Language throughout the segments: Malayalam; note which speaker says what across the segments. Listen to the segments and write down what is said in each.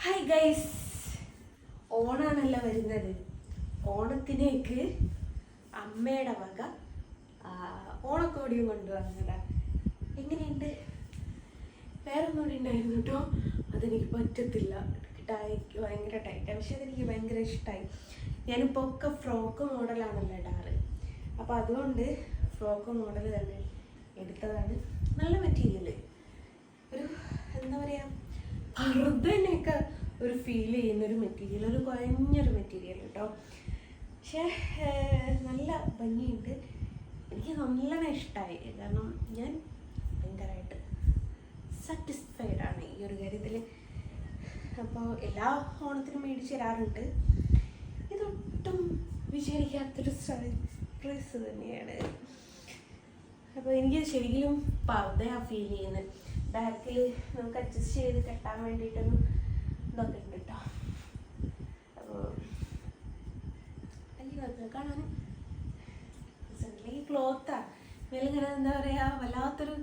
Speaker 1: ഹായ് ഗൈസ്, ഓണാണല്ലോ വരുന്നത്. ഓണത്തിനേക്ക് അമ്മയുടെ വക ഓണക്കോടിയും കൊണ്ടുവന്നതാ. എങ്ങനെയുണ്ട്? വേറെ ഒന്നുകൂടി ഉണ്ടായിരുന്നു കേട്ടോ, അതെനിക്ക് പറ്റത്തില്ല, ഭയങ്കര ടൈറ്റാണ്. പക്ഷെ അതെനിക്ക് ഭയങ്കര ഇഷ്ടമായി. ഞാനിപ്പോൾ ഒക്കെ ഫ്രോക്ക് മോഡലാണല്ലോ ഇടാറ്, അപ്പോൾ അതുകൊണ്ട് ഫ്രോക്ക് മോഡൽ തന്നെ എടുത്തതാണ്. നല്ല മെറ്റീരിയൽ, ഒരു എന്താ പറയുക, പറുതനെയൊക്കെ ഒരു ഫീൽ ചെയ്യുന്നൊരു മെറ്റീരിയൽ, ഒരു കുഴഞ്ഞൊരു മെറ്റീരിയൽ കേട്ടോ. പക്ഷേ നല്ല ഭംഗിയുണ്ട്, എനിക്ക് നല്ലോണം ഇഷ്ടമായി. കാരണം ഞാൻ ഭയങ്കരമായിട്ട് സാറ്റിസ്ഫൈഡ് ആണ് ഈ ഒരു കാര്യത്തിൽ. അപ്പോൾ എല്ലാ ഓണത്തിനും മേടിച്ച് തരാറുണ്ട്. ഇതൊട്ടും വിചാരിക്കാത്തൊരു സർപ്രൈസ് തന്നെയാണ്. അപ്പോൾ എനിക്ക് ശരിക്കും പറുതയാണ് ഫീൽ ചെയ്യുന്നത്. ബാക്കിൽ നമുക്ക് അഡ്ജസ്റ്റ് ചെയ്ത് കെട്ടാൻ വേണ്ടിയിട്ടൊന്നും ഇതൊക്കെ ഉണ്ട് കേട്ടോ. അപ്പോൾ എനിക്ക് കാണാൻ ഈ ക്ലോത്താണ് മേലിങ്ങനെ എന്താ പറയുക, വല്ലാത്തൊരു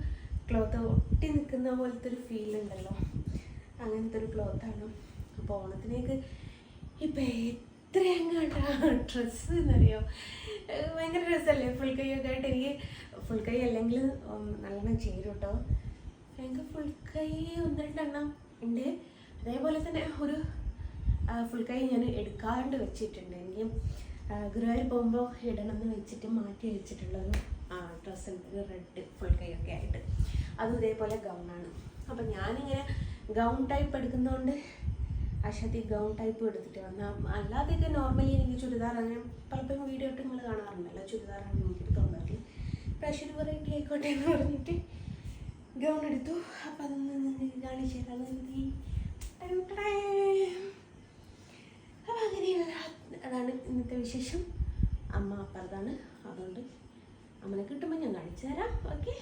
Speaker 1: ക്ലോത്ത്, ഒട്ടി നിൽക്കുന്ന പോലത്തെ ഒരു ഫീൽ ഉണ്ടല്ലോ, അങ്ങനത്തെ ഒരു ക്ലോത്താണ്. അപ്പോൾ ഓണത്തിനേക്ക് ഇപ്പം എത്രയങ്ങാട്ടാ ഡ്രസ്സ് എന്നറിയോ, ഭയങ്കര രസമല്ലേ ഫുൾ കൈയൊക്കെ ആയിട്ട്. എനിക്ക് ഫുൾ കൈ അല്ലെങ്കിൽ നല്ലോണം ചേരും കേട്ടോ. എനിക്ക് ഫുൾ കൈ 1-2 ഉണ്ട്. അതേപോലെ തന്നെ ഒരു ഫുൾ കൈ ഞാൻ എടുക്കാണ്ട് വെച്ചിട്ടുണ്ട്. എനിക്ക് ഗുരുവായൂർ പോകുമ്പോൾ ഇടണമെന്ന് വെച്ചിട്ട് മാറ്റി വെച്ചിട്ടുള്ളൊരു ഡ്രസ്സ് ഉണ്ട്, ഒരു റെഡ് ഫുൾ കൈ ഒക്കെ ആയിട്ട്. അതും ഇതേപോലെ ഗൗണാണ്. അപ്പം ഞാനിങ്ങനെ ഗൗൺ ടൈപ്പ് എടുക്കുന്നതുകൊണ്ട് അശാത്തി ഗൗൺ ടൈപ്പ് എടുത്തിട്ട് വന്നാൽ, അല്ലാതെയൊക്കെ നോർമലി എനിക്ക് ചുരിദാറാണ്. പലപ്പോഴും വീഡിയോ ഇട്ട് നിങ്ങൾ കാണാറുണ്ടല്ലോ, ചുരിദാറാണ് എനിക്ക് എടുത്തോണ്ടാക്കി. പ്രാവശ്യം വെറൈറ്റി ആയിക്കോട്ടെ എന്ന് പറഞ്ഞിട്ട് ഗൗൺ എടുത്തു. അപ്പം അതൊന്ന് കാണിച്ചു തരാം. അപ്പം അങ്ങനെയുള്ള അതാണ് ഇന്നത്തെ വിശേഷം. അമ്മ അപ്പുറത്താണ്, അതുകൊണ്ട് അമ്മനെ കിട്ടുമ്പോൾ ഞാൻ കാണിച്ചു തരാം. ഓക്കെ.